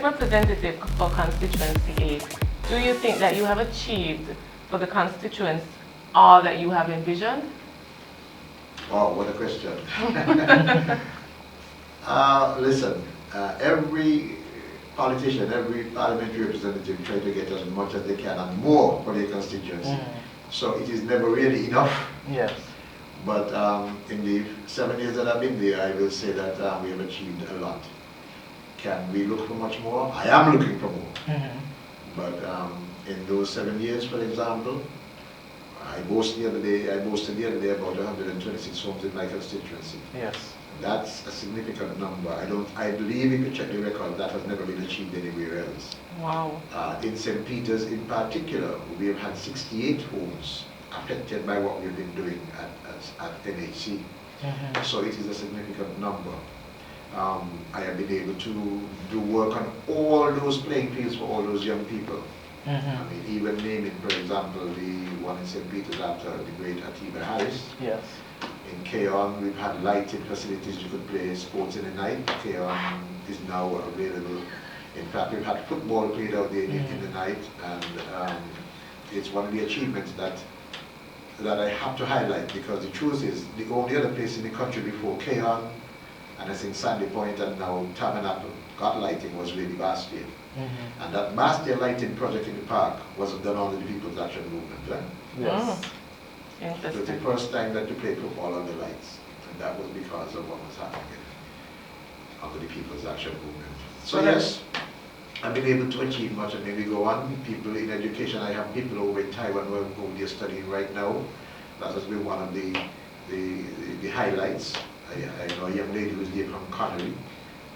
representative for Constituency 8, do you think that you have achieved for the constituents all that you have envisioned? Oh, what a question. Listen, every politician, every parliamentary representative try to get as much as they can and more for their constituency. So it is never really enough. Yes. But in the 7 years that I've been there, I will say that we have achieved a lot. Can we look for much more? I am looking for more. But in those 7 years, for example, I boasted the other day about 126 homes in my constituency. Yes. That's a significant number. I believe if you check the record, that has never been achieved anywhere else. Wow. In St. Peter's in particular, we have had 68 homes affected by what we've been doing at NHC. So it is a significant number. I have been able to do work on all those playing fields for all those young people. I mean, even naming, for example, the one in St. Peter's after the great Atiba Harris. Yes. In Keon, we've had lighting facilities. You could play sports in the night. Keon is now available. In fact, we've had football played out there in the night, and it's one of the achievements that I have to highlight, because the truth is, the only other place in the country before Keon, and I think Sandy Point and now Tawanna got lighting, was really Bastia. And that Bastia lighting project in the park was done under the People's Action Movement. Right? Yes. It was the first time that you played football under lights, and that was because of what was happening under the People's Action Movement. So yes, I've been able to achieve much, and maybe go on. People in education, I have people over in Taiwan who are studying right now. That has been one of the highlights. I know a young lady who's there from Connery.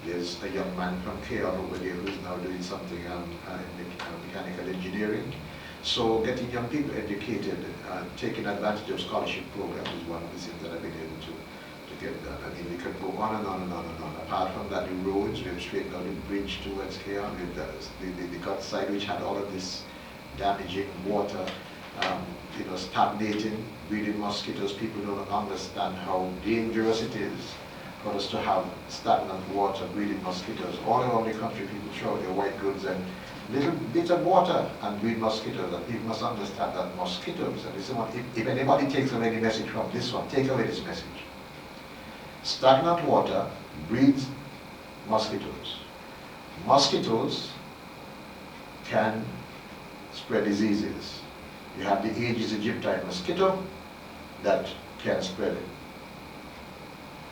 There's a young man from Keon over there who's now doing something in mechanical engineering. So getting young people educated and taking advantage of scholarship programs is one of the things that I've been able to get done. I mean, we could go on and on and on and on. Apart from that, the roads, we've straightened out the bridge towards Keon, with the gut side, which had all of this damaging water, stagnating, breeding mosquitoes. People don't understand how dangerous it is for us to have stagnant water, breeding mosquitoes. All around the country, people throw their white goods and little bits of water and breed mosquitoes. And people must understand that mosquitoes, and this is what, if anybody takes away the message from this one, take away this message. Stagnant water breeds mosquitoes. Mosquitoes can spread diseases. You have the Aedes aegypti mosquito that can spread it.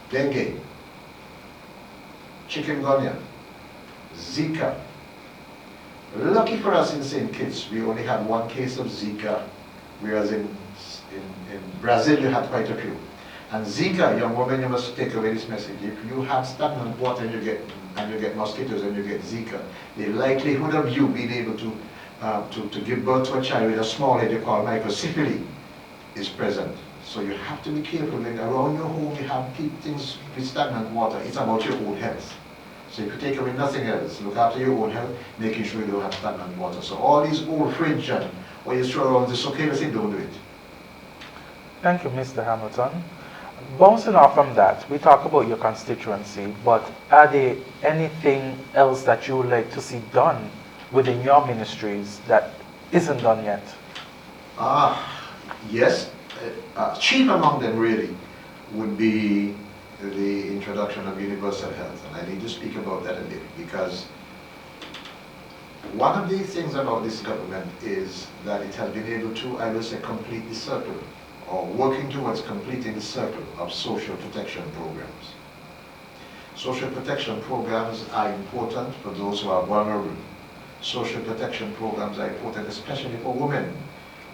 Dengue, chikungunya, Zika. Lucky for us in St. Kitts, we only had one case of Zika, whereas in Brazil you had quite a few. And Zika, young woman, you must take away this message. If you have stagnant water and you get mosquitoes and you get Zika, the likelihood of you being able to give birth to a child with a small head you call microcephaly is present. So you have to be careful when around your home you have things with stagnant water. It's about your own health. So if you take away nothing else, look after your own health, making sure you don't have stagnant water. So all these old fridge and what you throw around, this okay, thing, don't do it. Thank you, Mr. Hamilton. Bouncing off from that, we talk about your constituency, but are there anything else that you would like to see done within your ministries that isn't done yet? Yes. Chief among them really would be the introduction of universal health, and I need to speak about that a bit, because one of the things about this government is that it has been able to, I will say, complete the circle, or working towards completing the circle of social protection programs. Social protection programs are important for those who are vulnerable. Social protection programs are important especially for women,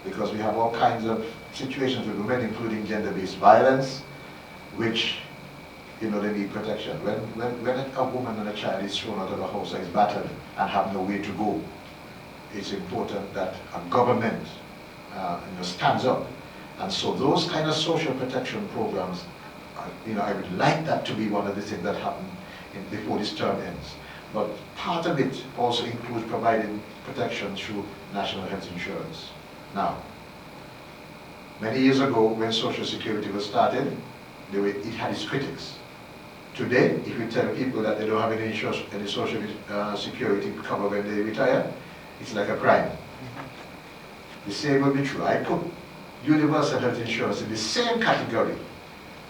because we have all kinds of situations with women, including gender-based violence, which, they need protection. When a woman and a child is thrown out of a house or is battered and have nowhere to go, it's important that a government stands up. And so those kind of social protection programs, I would like that to be one of the things that happen before this term ends. But part of it also includes providing protection through national health insurance. Now, many years ago when Social Security was started, it had its critics. Today, if you tell people that they don't have any social security cover when they retire, it's like a crime. The same will be true. I put universal health insurance in the same category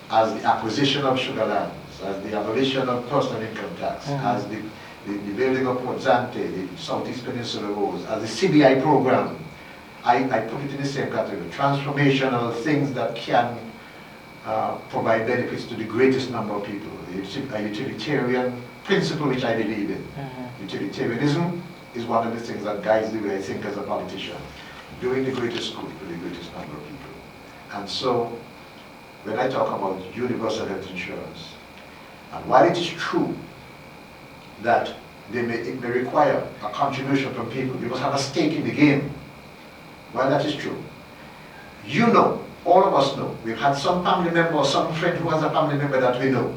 as the acquisition of sugar lands, as the abolition of personal income tax, as the building of Port Zante, the Southeast Peninsula roads, as the CBI program. I put it in the same category. Transformational things that can provide benefits to the greatest number of people. A utilitarian principle which I believe in. Utilitarianism is one of the things that guides the way I think as a politician. Doing the greatest good for the greatest number of people. And so, when I talk about universal health insurance, and while it is true that it may require a contribution from people, you must have a stake in the game. While that is true, you know, all of us know, we've had some family member or some friend who has a family member that we know,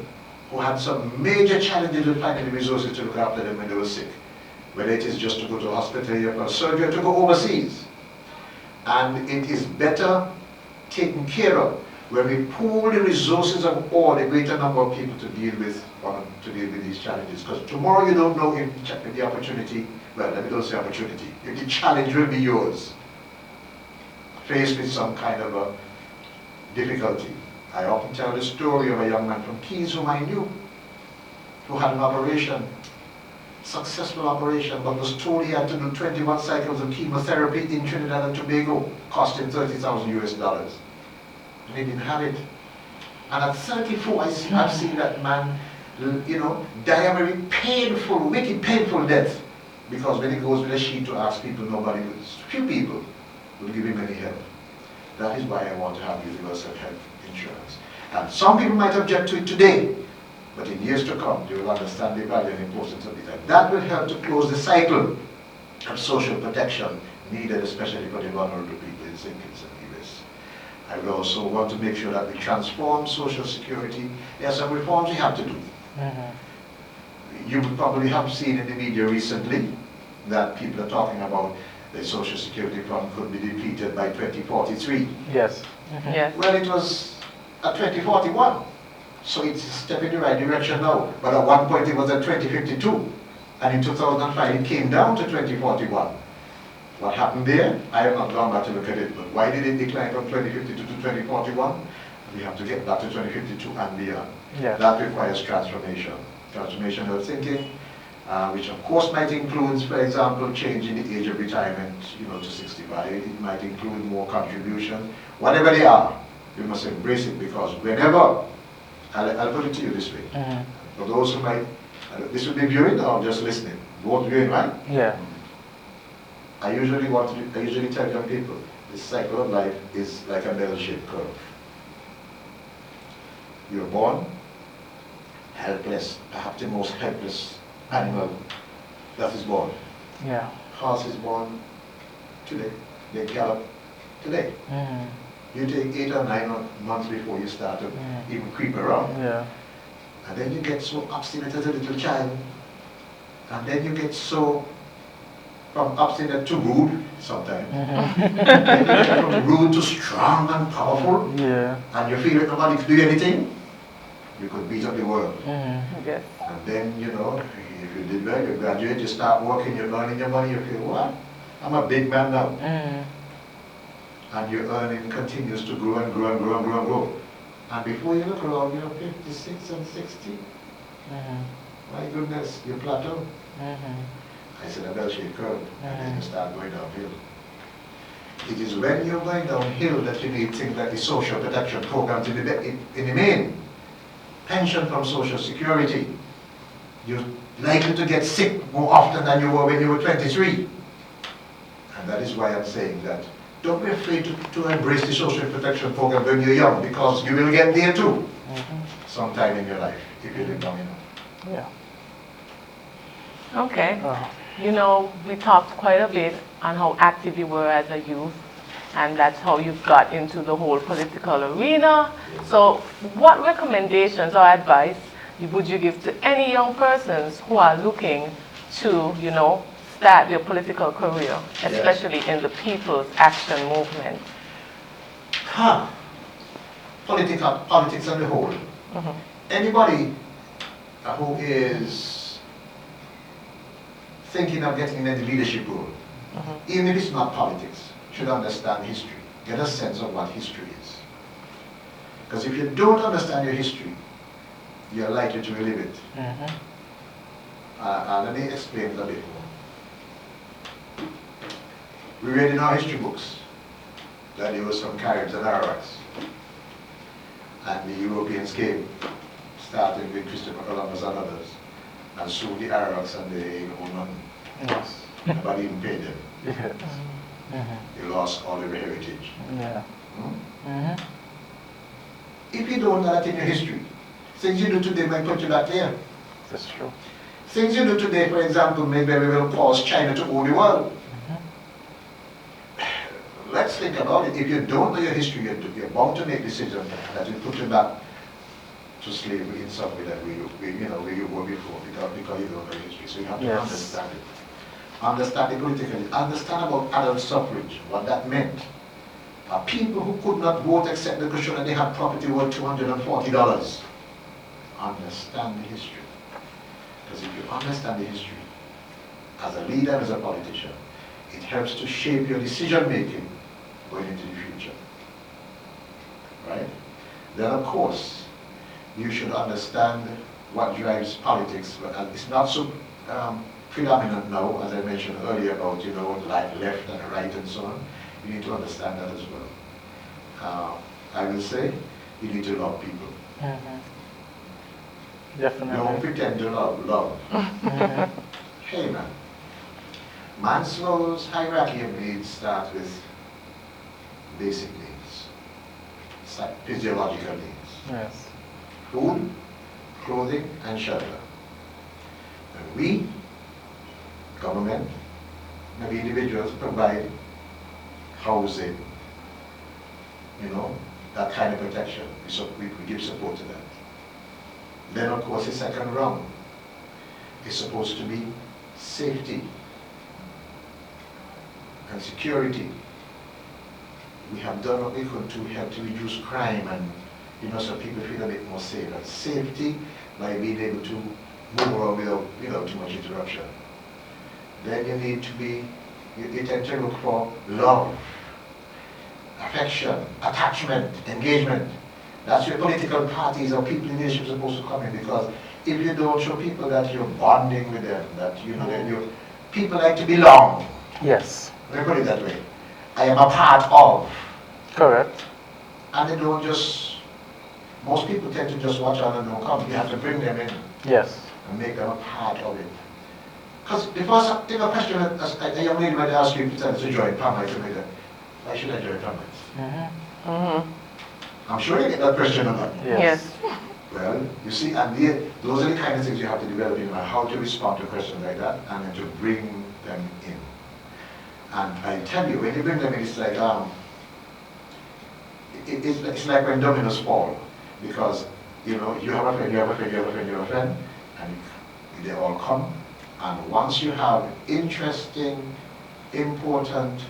who had some major challenges with finding the resources to look after them when they were sick. Whether it is just to go to a hospital for surgery or to go overseas. And it is better taken care of when we pool the resources of all, the greater number of people to deal with these challenges. Because tomorrow you don't know if the opportunity, well, let me don't say opportunity, if the challenge will be yours. Faced with some kind of a difficulty. I often tell the story of a young man from Keys whom I knew, who had an operation, successful operation, but was told he had to do 21 cycles of chemotherapy in Trinidad and Tobago, cost him $30,000 US. And he didn't have it. And at 34, I've seen that man, you know, die a very painful, wicked, painful death. Because when he goes with a sheet to ask people, few people will give him any help. That is why I want to have universal health insurance. And some people might object to it today, but in years to come, they will understand the value and importance of it. And that will help to close the cycle of social protection needed, especially for the vulnerable people in St. Kitts and Nevis. I will also want to make sure that we transform social security. There are some reforms we have to do. You probably have seen in the media recently that people are talking about the Social Security Fund could be depleted by 2043. Yes. Yes. Well, it was at 2041. So it's a step in the right direction now. But at one point it was at 2052. And in 2005 it came down to 2041. What happened there? I have not gone back to look at it, but why did it decline from 2052 to 2041? We have to get back to 2052 and beyond. Yes. That requires transformation. Transformational thinking, which of course might include, for example, changing the age of retirement, to 65. It might include more contribution. Whatever they are, we must embrace it, because whenever, I'll put it to you this way, for those who might, this would be viewing or just listening? Both viewing, right? Yeah. I usually tell young people, this cycle of life is like a bell-shaped curve. You're born helpless, perhaps the most helpless animal that is born. Yeah. Horse is born today, they gallop today. You take 8 or 9 months before you start to even creep around. Yeah. And then you get so obstinate as a little child, and then you get so from obstinate to rude sometimes. Then you get from rude to strong and powerful. Yeah. And you feel that nobody can do anything. You could beat up the world. Yes. And then, if you did well, you graduate, you start working, you're earning your money, you feel, what? I'm a big man now. And your earning continues to grow and grow and grow and grow and grow. And before you look around, you're 56 and 60. My goodness, you plateau. I said a bell-shaped curve, and then you start going downhill. It is when you're going downhill that you need things like the social protection programs in the main. Pension from Social Security. You're likely to get sick more often than you were when you were 23. And that is why I'm saying that don't be afraid to embrace the social protection program when you're young, because you will get there too, sometime in your life, if you live long enough. Yeah. Okay. We talked quite a bit on how active you were as a youth, and that's how you got into the whole political arena. So what recommendations or advice would you give to any young persons who are looking to, start their political career, especially in the People's Action Movement? Politics on the whole. Anybody who is thinking of getting in the leadership role, even if it's not politics, should understand history, get a sense of what history is. Because if you don't understand your history, you're likely to relive it. Let me explain it a bit more. We read in our history books that there were some Caribs and Arabs, and the Europeans came, starting with Christopher Columbus and others, and soon the Arabs and they own nothing. Yes. Nobody even paid them. Yes. They lost all their heritage. Yeah. If you don't know that in your history, things you do today might put you back there. That's true. Things you do today, for example, maybe we will cause China to own the world. Let's think about it. If you don't know your history, you're bound to make decisions that will put you back to slavery in some way that where you were before, because you don't know your history. So you have to understand it. Understand it politically. Understand about adult suffrage, what that meant. People who could not vote except the cushion and they had property worth $240. Understand the history. Because if you understand the history, as a leader and as a politician, it helps to shape your decision making going into the future. Right? Then of course, you should understand what drives politics. It's not so predominant now, as I mentioned earlier about, like left and right and so on. You need to understand that as well. I will say, you need to love people. Definitely. Don't pretend to love. Hey man, Maslow's hierarchy of needs starts with basic needs. It's like physiological needs. Yes. Food, clothing, and shelter. And we, government, maybe individuals, provide housing, that kind of protection. We give support to that. Then of course the second round is supposed to be safety and security. We have done what we could to help to reduce crime and so people feel a bit more safe. And safety by being able to move around without too much interruption. Then you need to be, you tend to look for love, affection, attachment, engagement. That's where political parties or people in leadership are supposed to come in, because if you don't show people that you're bonding with them, that people like to belong. Yes. Let me put it that way. I am a part of. Correct. And they don't just, most people tend to just watch on and don't come. You have to bring them in. Yes. And make them a part of it. Because before take a question, a young lady might ask you to join Pamites, why should I join Pamites? I'm sure you get that question or not. Yes. Well, you see, and those are the kind of things you have to develop in how to respond to questions like that, and then to bring them in. And I tell you, when you bring them in, it's like it's like when dominoes fall, because you have a friend, you have a friend, you have a friend, you have a friend, and they all come. And once you have interesting, important,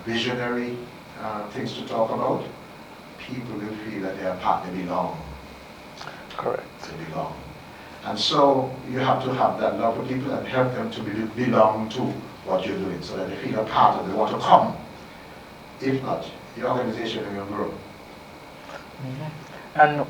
visionary things to talk about, people will feel that they are part, they belong. Correct. They belong. And so you have to have that love for people and help them to belong to what you're doing, so that they feel a part of it, they want to come. If not, your organization will grow. And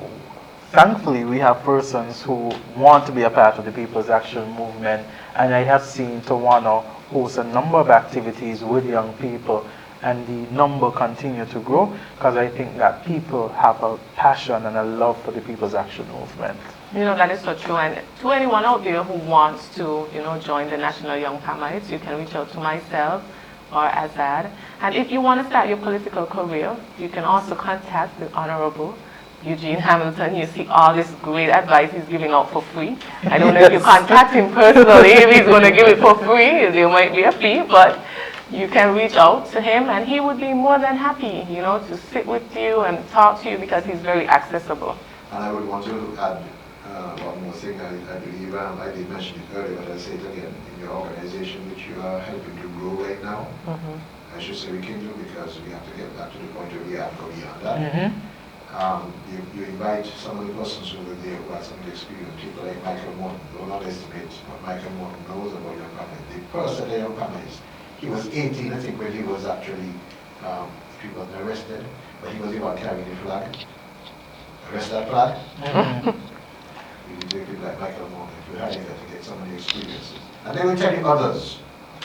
thankfully, we have persons who want to be a part of the People's Action Movement, and I have seen Tawanna host a number of activities with young people, and the number continue to grow, because I think that people have a passion and a love for the People's Action Movement. That is so true. And to anyone out there who wants to, join the National Young Pamites, you can reach out to myself or Azard. And if you want to start your political career, you can also contact the Honorable Eugene Hamilton. You see all this great advice he's giving out for free. I don't know if you contact him personally, if he's going to give it for free, there might be a fee, but you can reach out to him and he would be more than happy, to sit with you and talk to you, because he's very accessible. And I would want to add one more thing. I believe I did mention it earlier, but I'll say it again. In your organization, which you are helping to grow right now, I should say we can do, because we have to get back to the point where we have to go beyond that. You invite some of the persons who were there who had some of the experience, people like Michael Morton. Don't underestimate what Michael Morton knows about young Pamites. The first of the young Pamites, he was 18, I think, when he was actually, he was arrested, but he was about carrying the flag. Arrest that flag. You take people like Michael Morton, if you had it, to get some of the experiences. And they will tell you others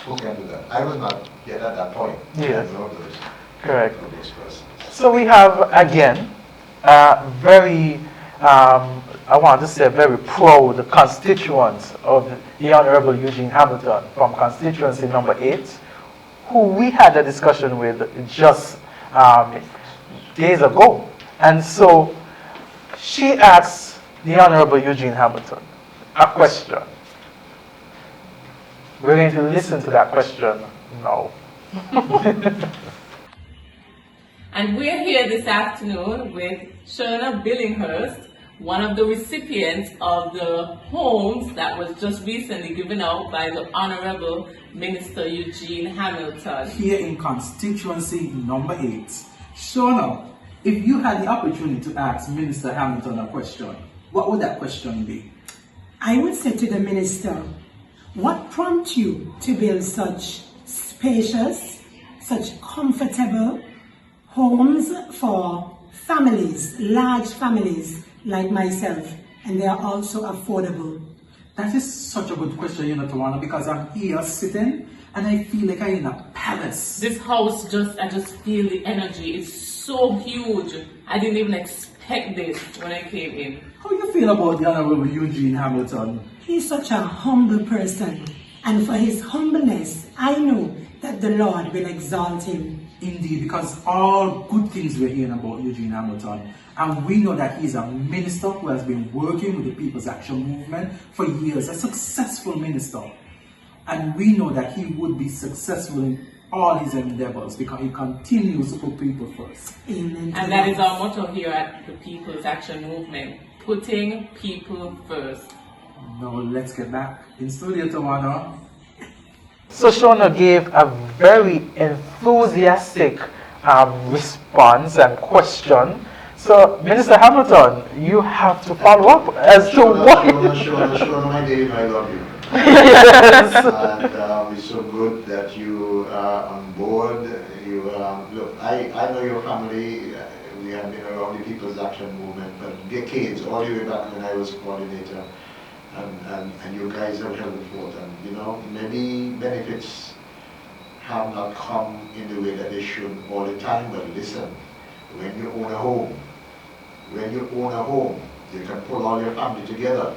who can do that. I was not yet at that point. Yes. Those, Correct. those persons. So we have, again, very, I want to say, very proud constituents of the Honorable Eugene Hamilton from constituency number 8, who we had a discussion with just days ago. And so she asked the Honorable Eugene Hamilton a question. We're going to listen to that question now. And we're here this afternoon with Shona Billinghurst, one of the recipients of the homes that was just recently given out by the Honorable Minister Eugene Hamilton. Here in constituency number 8. Shona, if you had the opportunity to ask Minister Hamilton a question, what would that question be? I would say to the minister, what prompted you to build such spacious, such comfortable homes for families, large families like myself, and they are also affordable? That is such a good question, Tawanna, because I'm here sitting and I feel like I'm in a palace. This house, I just feel the energy. It's so huge. I didn't even expect this when I came in. How do you feel about the Honorable Eugene Hamilton? He's such a humble person, and for his humbleness, I know that the Lord will exalt him. Indeed, because all good things we're hearing about Eugene Hamilton, and we know that he's a minister who has been working with the People's Action Movement for years, a successful minister. And we know that he would be successful in all his endeavors because he continues to put people first. Amen. And that is our motto here at the People's Action Movement, putting people first. Now let's get back in studio, Tawanna. So Shona gave a very enthusiastic response and question. So Minister Hamilton, you have to follow up as to what... Shona, my Dave, I love you. Yes. And it's so good that you are on board. Look, I know your family. We have been around the People's Action Movement for decades, all the way back when I was coordinator. And you guys have held the fort. And maybe benefits have not come in the way that they should all the time, but listen, when you own a home, you can pull all your family together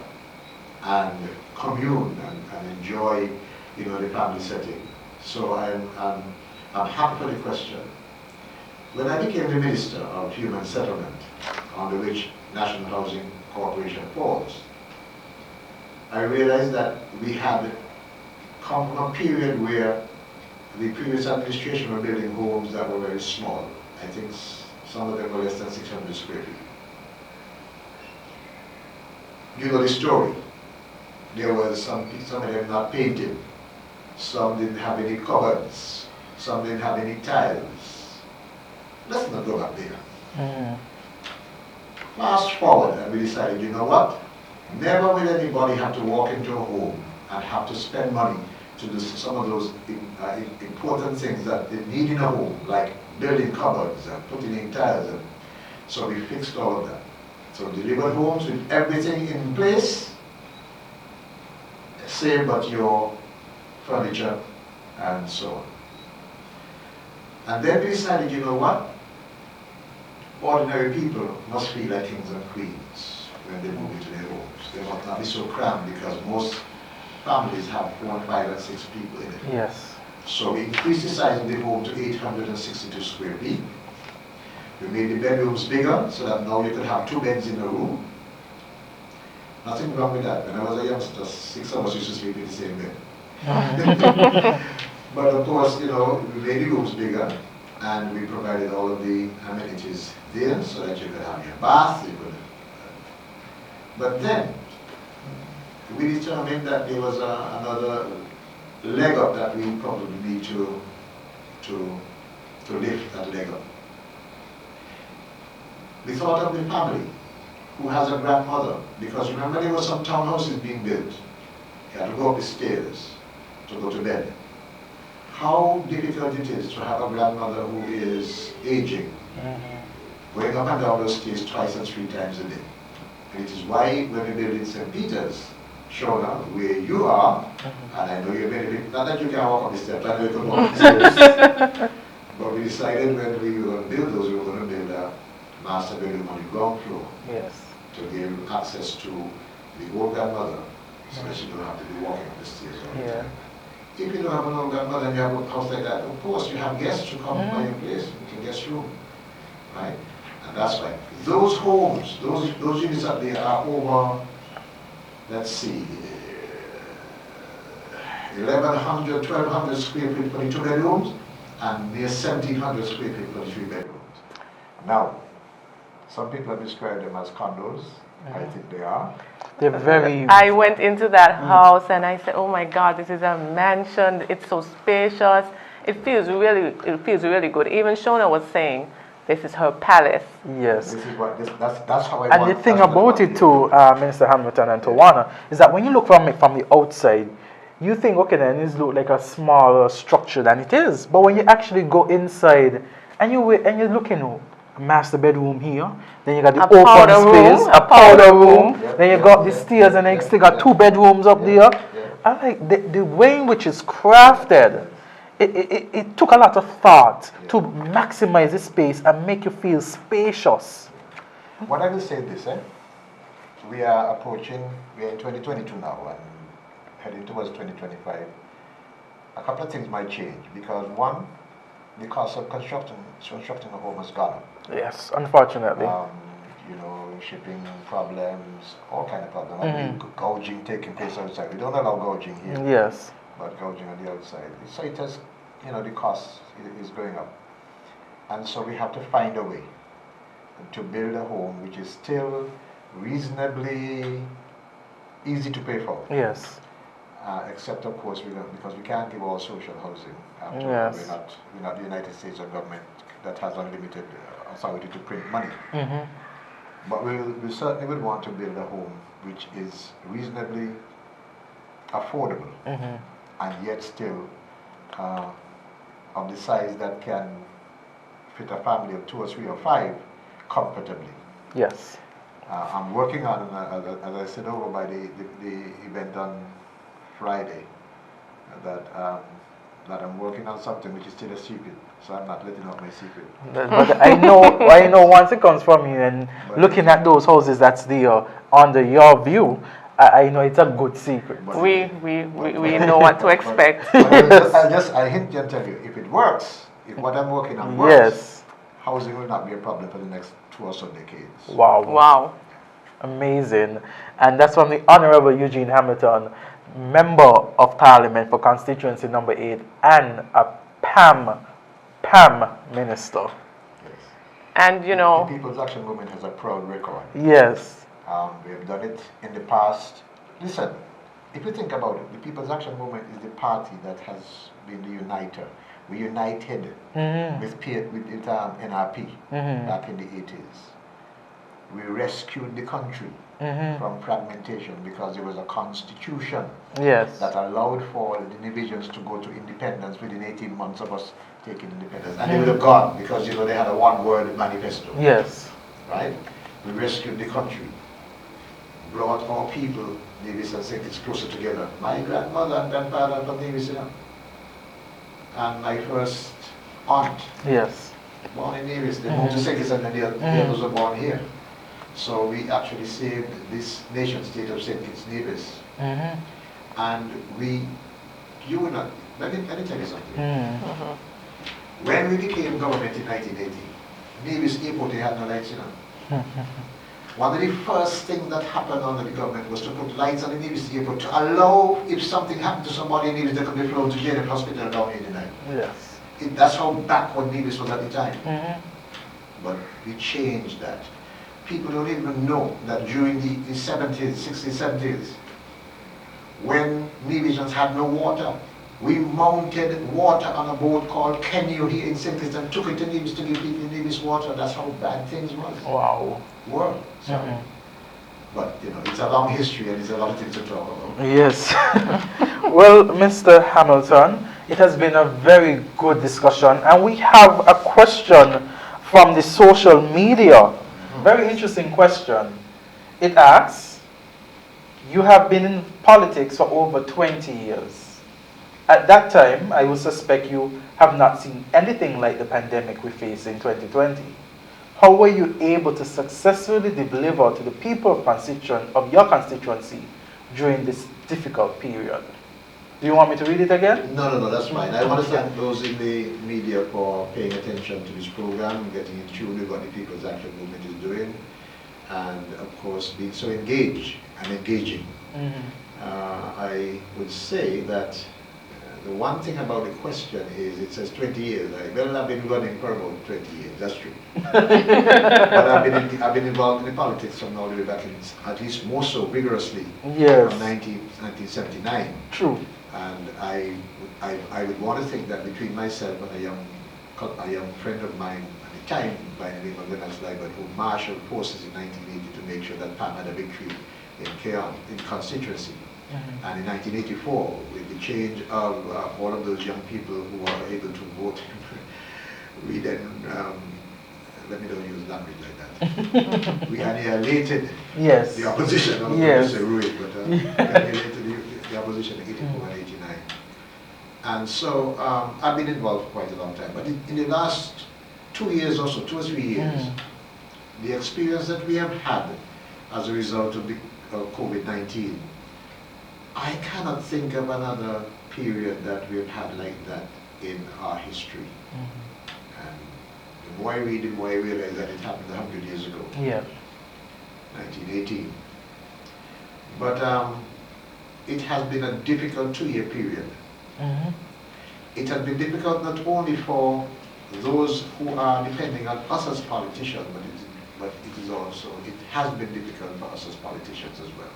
and commune and enjoy, the family setting. So I'm happy for the question. When I became the Minister of Human Settlement, under which National Housing Corporation falls, I realized that we had come from a period where the previous administration were building homes that were very small. I think some of them were less than 600 square feet. You know the story. There was some of them not painted. Some didn't have any cupboards. Some didn't have any tiles. Let's not go back there. Fast forward, and we decided, you know what? Never will anybody have to walk into a home and have to spend money to do some of those important things that they need in a home, like building cupboards and putting in tiles. So we fixed all of that. So delivered homes with everything in place, save but your furniture and so on. And then we decided, you know what? Ordinary people must feel like kings and queens when they move into their homes. They must not be so cramped because most families have 4, 5, and 6 people in it. Yes. So we increased the size of the home to 862 square feet. We made the bedrooms bigger so that now you could have 2 beds in a room. Nothing wrong with that. When I was a youngster, 6 of us used to sleep in the same bed. But of course, we made the rooms bigger and we provided all of the amenities there so that you could have your bath, but then we determined that there was another leg up that we probably need to lift that leg up. we thought of the family who has a grandmother, because remember there were some townhouses being built. You had to go up the stairs to go to bed. How difficult it is to have a grandmother who is aging, going up and down those stairs twice and 3 times a day. And it is why when we built in St. Peters, Shona, where you are, and I know you're very big, not that you can walk up the steps, I know you can walk up the stairs, but we decided when we were going to build those, we were going to build a master bedroom on the ground floor. Yes. To give access to the old grandmother, so that she don't have to be walking up the stairs all the time. If you don't have an old grandmother and you have a house like that, of course you have guests to come by your place, you can guest room, right? And that's why those homes, those units up there are over, let's see, 1,100, 1,200 square feet for the 2 bedrooms, and near 1,700 square feet for the 3 bedrooms. Now, some people have described them as condos. I think they are. They're very... I went into that house and I said, oh my God, this is a mansion. It's so spacious. It feels really good. Even Shona was saying, this is her palace. Yes. This is what, that's how I And want. the thing about it too, Minister Hamilton and Tawanna, is that when you look from it from the outside, you think, okay, then it looks like a smaller structure than it is. But when you actually go inside and you're looking, master bedroom here, then you got the open space, a powder room, then you got the stairs, and then you still got 2 bedrooms up there. I like the way in which it's crafted. It took a lot of thought to maximize the space and make you feel spacious. What I will say is this, we are in 2022 now and heading towards 2025. A couple of things might change because one, the cost of constructing a home has gone up. Yes, unfortunately. You know, shipping problems, all kind of problems. I mean, gouging taking place outside. We don't allow gouging here. Yes. But gouging on the outside. So it has, you know, the cost is going up. And so we have to find a way to build a home which is still reasonably easy to pay for. Yes. Except of course because we can't give all social housing. Yes. We're not the United States of government that has unlimited authority to print money. But we certainly would want to build a home which is reasonably affordable and yet still of the size that can fit a family of 2 or 3 or 5 comfortably. Yes. I'm working on, as I said over by the event on Friday, that I'm working on something which is still a secret, so I'm not letting out my secret. But I know once it comes from you and looking at those houses that's there under your view, I know it's a good secret. We know what to expect. I hint and tell you, if it works, if what I'm working on works, housing will not be a problem for the next 2 or so decades. Wow. Wow. Amazing. And that's from the Honorable Eugene Hamilton, Member of Parliament for Constituency number 8 and a PAM Minister. Yes. And you know, the People's Action Movement has a proud record. Yes. We have done it in the past. Listen, if you think about it, the People's Action Movement is the party that has been the uniter. We united with NRP back in the 80s. We rescued the country from fragmentation because there was a constitution that allowed for the divisions to go to independence within 18 months of us taking independence. And they would have gone because, you know, they had a one-word manifesto. Yes. Right? We rescued the country, brought our people, Nevis and St. Kitts, closer together. My grandmother and grandfather from Nevis, you know, and my first aunt, born in Nevis, they moved to St. Kitts and then the others were born here. So we actually saved this nation state of St. Kitts, Nevis. And you will not, let me tell you something. When we became government in 1980, Nevis Airport, they had no lights, you know. One of the first things that happened under the government was to put lights on the Nevis Airport to allow, if something happened to somebody in Nevis, they could be flown to JNF Hospital down here tonight. Yes. That's how backward Nevis was at the time. But we changed that. People don't even know that during the 70s, 60s, 70s, when Nevisians had no water, We mounted water on a boat called Kenyo here in St. Kitts and took it to Nevis to give people Nevis water. That's how bad things Wow. were. Sorry. But, you know, it's a long history and it's a lot of things to talk about. Yes. Well, Mr. Hamilton, it has been a very good discussion, and we have a question from the social media. Very interesting question. It asks, you have been in politics for over 20 years. At that time, I would suspect you have not seen anything like the pandemic we face in 2020. How were you able to successfully deliver to the people of your constituency during this difficult period? Do you want me to read it again? No, that's fine. I want to thank those in the media for paying attention to this program, getting it tuned with what the People's Action Movement is doing, and of course being so engaged and engaging. I would say that the one thing about the question is it says 20 years. I've been running for about 20 years, that's true. But I've been involved in the politics from all the way back in, at least more so vigorously, yes, from 1979. True. And I would want to think that between myself and a young friend of mine at the time by the name of Leonard Sliber, who marshaled forces in 1980 to make sure that PAM had a victory in Constituency. And in 1984, with the change of all of those young people who were able to vote, we then, let me don't use language like that, we annihilated the opposition. I was going to say ruined, but we annihilated the opposition in 84 and 89. And so I've been involved for quite a long time. But in the last 2 years or so, 2 or 3 years, the experience that we have had as a result of the COVID-19, I cannot think of another period that we've had like that in our history. And the more I read, the more I realize that it happened 100 years ago. 1918. But it has been a difficult 2-year period. It has been difficult not only for those who are depending on us as politicians, but it has been difficult for us as politicians as well.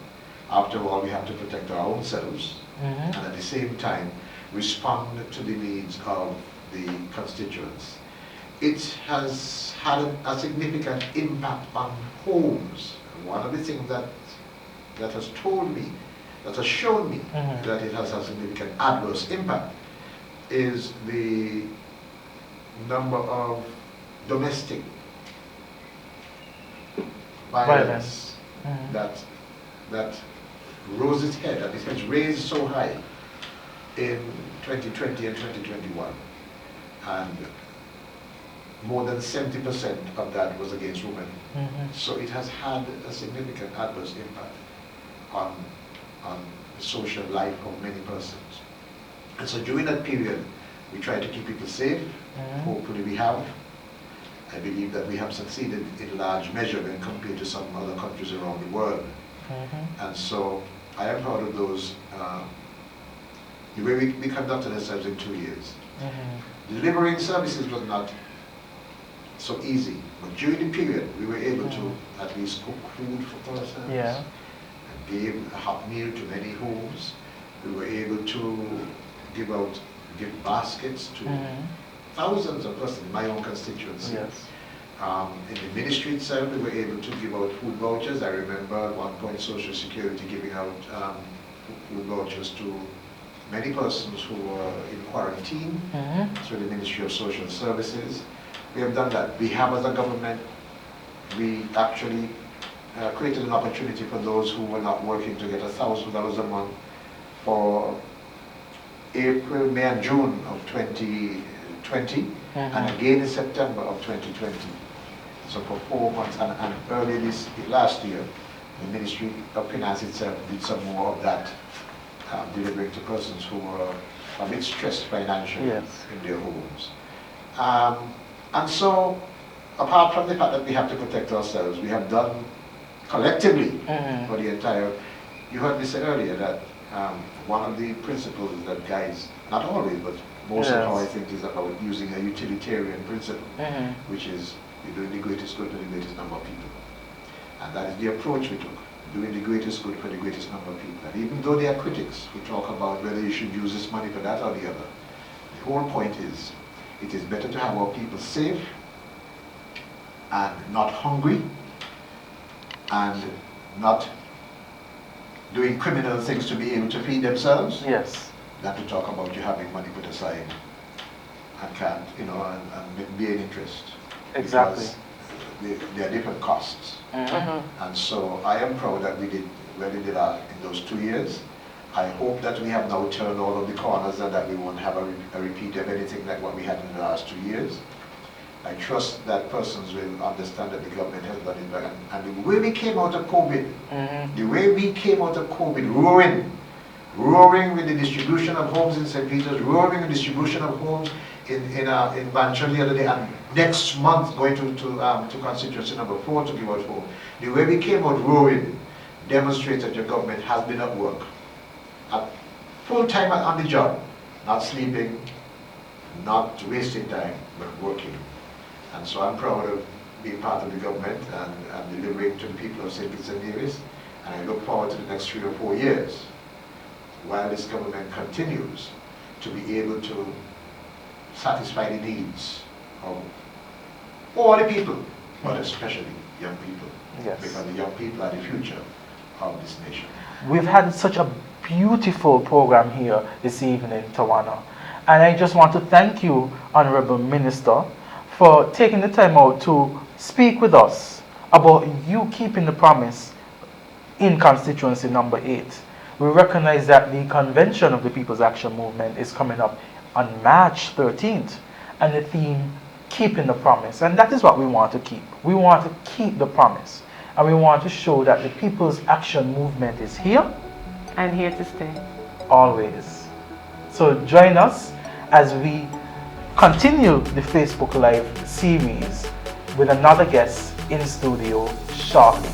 After all, we have to protect our own selves and at the same time respond to the needs of the constituents. It has had a significant impact on homes. And one of the things that has told me, that has shown me that it has a significant adverse impact is the number of domestic violence that rose its head, and it has raised so high in 2020 and 2021. And more than 70% of that was against women. So it has had a significant adverse impact on the social life of many persons. And so during that period, we tried to keep people safe. Hopefully we have. I believe that we have succeeded in large measure when compared to some other countries around the world. And so I am proud of those, the way we conducted ourselves in 2 years. Delivering services was not so easy, but during the period we were able to at least cook food for ourselves and gave a hot meal to many homes. We were able to give baskets to thousands of persons in my own constituency. In the ministry itself, we were able to give out food vouchers. I remember at one point Social Security giving out food vouchers to many persons who were in quarantine through the Ministry of Social Services. We have done that. We have, as a government, we actually created an opportunity for those who were not working to get $1,000 a month for April, May and June of 2020 and again in September of 2020. So for 4 months, and earlier last year, the Ministry of Finance itself did some more of that, delivering to persons who were a bit stressed financially in their homes. And so, apart from the fact that we have to protect ourselves, we have done collectively for the entire, you heard me say earlier that one of the principles that guides, not always, but most of how I think is about using a utilitarian principle, which is you're doing the greatest good to the greatest number of people. And that is the approach we took. doing the greatest good for the greatest number of people. And even though they are critics who talk about whether you should use this money for that or the other, the whole point is, it is better to have our people safe and not hungry and not doing criminal things to be able to feed themselves, Yes. than to talk about you having money put aside and can't, you know, and be an interest. Exactly. Because there are different costs. And so I am proud that we did that in those 2 years. I hope that we have now turned all of the corners and that we won't have a repeat of anything like what we had in the last 2 years. I trust that persons will understand that the government has done it better. And the way we came out of COVID, roaring with the distribution of homes in St. Peter's, roaring with the distribution of homes in Banchal the other day, and next month going to constituency number 4 to give out home. The way we came out roaring demonstrates that your government has been at work, at full time on the job, not sleeping, not wasting time, but working. And so I'm proud of being part of the government and delivering to the people of St. Kitts and Nevis, and I look forward to the next 3 or 4 years while this government continues to be able to satisfy the needs of all the people, but especially young people. Yes. Because the young people are the future of this nation. We've had such a beautiful program here this evening, Tawanna. And I just want to thank you, Honorable Minister, for taking the time out to speak with us about you keeping the promise in constituency number 8. We recognize that the convention of the People's Action Movement is coming up on March 13th, and the theme, keeping the promise. And that is what we want to keep. We want to keep the promise. And we want to show that the People's Action Movement is here. And here to stay. Always. So join us as we continue the Facebook Live series with another guest in studio shortly.